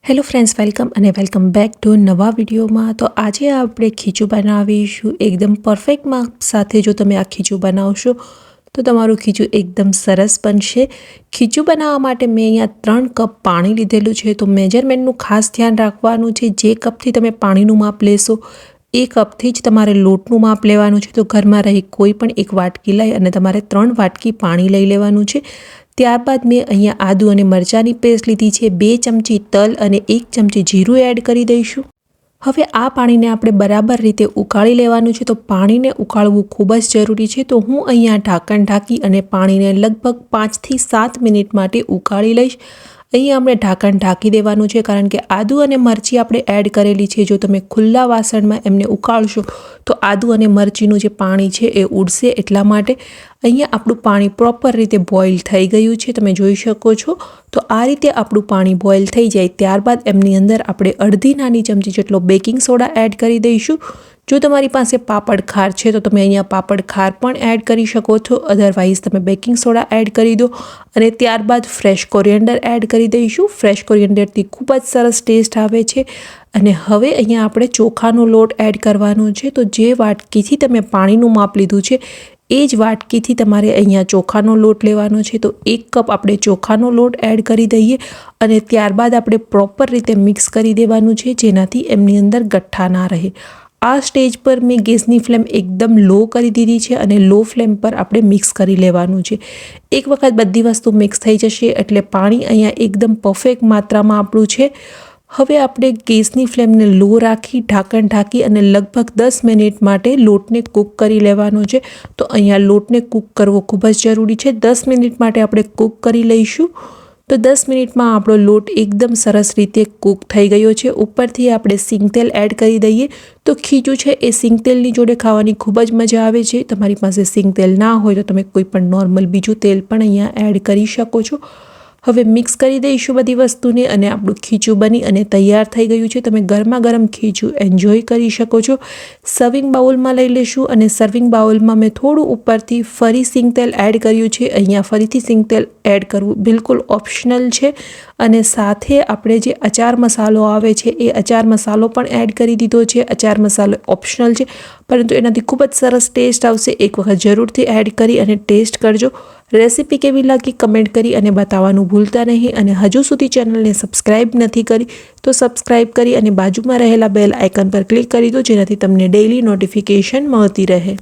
Hello friends, welcome back to નવા વિડીયોમાં। તો આજે આપણે ખીચું બનાવીશું એકદમ પરફેક્ટ માપ સાથે। જો તમે આ ખીચું બનાવશો તો તમારું ખીચું એકદમ સરસ બનશે। ખીચું બનાવવા માટે મેં અહીંયા 3 કપ પાણી લીધેલું છે। તો મેજરમેન્ટનું ખાસ ધ્યાન રાખવાનું છે। જે કપથી તમે પાણીનું માપ લેશો એ કપથી જ તમારે લોટનું માપ લેવાનું છે। તો ઘરમાં રહી કોઈ પણ એક વાટકી લઈ અને તમારે 3 વાટકી પાણી લઈ લેવાનું છે। ત્યારબાદ મેં અહીંયા આદુ અને મરચાંની પેસ્ટ લીધી છે, 2 ચમચી તલ અને 1 ચમચી જીરું એડ કરી દઈશું। હવે આ પાણીને આપણે બરાબર રીતે ઉકાળી લેવાનું છે। તો પાણીને ઉકાળવું ખૂબ જ જરૂરી છે। તો હું અહીંયા ઢાંકણ ઢાંકી અને પાણીને લગભગ 5 થી 7 મિનિટ માટે ઉકાળી લઈશ। અહીંયા આપણે ઢાંકણ ઢાંકી દેવાનું છે, કારણ કે આદુ અને મરચી આપણે એડ કરેલી છે। જો તમે ખુલ્લા વાસણમાં એમને ઉકાળશો તો આદુ અને મરચીનું જે પાણી છે એ ઉડશે। એટલા માટે અહીંયા આપણું પાણી પ્રોપર રીતે બોઇલ થઈ ગયું છે, તમે જોઈ શકો છો। તો આ રીતે આપણું પાણી બોઇલ થઈ જાય ત્યારબાદ એમની અંદર આપણે અડધી નાની ચમચી જેટલો બેકિંગ સોડા એડ કરી દઈશું। જો તમારી પાસે પાપડ ખાર છે તો તમે અહીંયા પાપડ ખાર પણ એડ કરી શકો છો, અધરવાઇઝ તમે બેકિંગ સોડા એડ કરી દો। અને ત્યારબાદ ફ્રેશ કોરિએન્ડર એડ કરી દઈશું। ફ્રેશ કોરિએન્ડરથી ખૂબ જ સરસ ટેસ્ટ આવે છે। અને હવે અહીંયા આપણે ચોખાનો લોટ એડ કરવાનો છે। તો જે વાટકીથી તમે પાણીનું માપ લીધું છે એ જ વાટકીથી તમારે અહીંયા ચોખાનો લોટ લેવાનો છે। તો 1 કપ આપણે ચોખાનો લોટ એડ કરી દઈએ અને ત્યારબાદ આપણે પ્રોપર રીતે મિક્સ કરી દેવાનું છે, જેનાથી એમની અંદર ગઠ્ઠા ના રહે। આ સ્ટેજ પર મેં ગેસની ફ્લેમ એકદમ લો કરી દીધી છે અને લો ફ્લેમ પર આપણે મિક્સ કરી લેવાનું છે। એક વખત બધી વસ્તુ મિક્સ થઈ જશે એટલે પાણી અહીંયા એકદમ પરફેક્ટ માત્રામાં આપણું છે। હવે આપણે ગેસની ફ્લેમને લો રાખી ઢાંકણ ઢાંકી અને લગભગ 10 મિનિટ માટે લોટને કૂક કરી લેવાનો છે। તો અહીંયા લોટને કૂક કરવો ખૂબ જ જરૂરી છે। 10 મિનિટ માટે આપણે કૂક કરી લઈશું। તો 10 મિનિટમાં આપણો લોટ એકદમ સરસ રીતે કૂક થઈ ગયો છે। ઉપરથી આપણે સિંગ તેલ એડ કરી દઈએ। તો ખીચું છે એ સિંગ તેલની જોડે ખાવાની ખૂબ જ મજા આવે છે। તમારી પાસે સિંગ તેલ ના હોય તો તમે કોઈ પણ નોર્મલ બીજું તેલ પણ અહીંયા એડ કરી શકો છો। હવે મિક્સ કરી દઈશું બધી વસ્તુને અને આપણું ખીચું બની અને તૈયાર થઈ ગયું છે। તમે ગરમા ગરમ ખીચું એન્જોય કરી શકો છો। સર્વિંગ બાઉલમાં લઈ લેશું અને સર્વિંગ બાઉલમાં મેં થોડું ઉપરથી ફરી સિંગ તેલ એડ કર્યું છે। અહીંયા ફરીથી સિંગ તેલ એડ કરવું બિલકુલ ઓપ્શનલ છે। અને સાથે આપણે જે અચાર મસાલો આવે છે એ અચાર મસાલો પણ એડ કરી દીધો છે। અચાર મસાલો ઓપ્શનલ છે, પરંતુ એનાથી ખૂબ જ સરસ ટેસ્ટ આવશે। એક વખત જરૂરથી એડ કરી અને ટેસ્ટ કરજો। રેસીપી કેવી લાગી કમેન્ટ કરી અને બતાવવાનું ભૂલતા નહીં। અને હજુ સુધી ચેનલને સબસ્ક્રાઈબ નથી કરી તો સબસ્ક્રાઈબ કરી અને બાજુમાં રહેલા બેલ આઇકન પર ક્લિક કરી દો, જેનાથી તમને ડેઇલી નોટિફિકેશન મળતી રહે।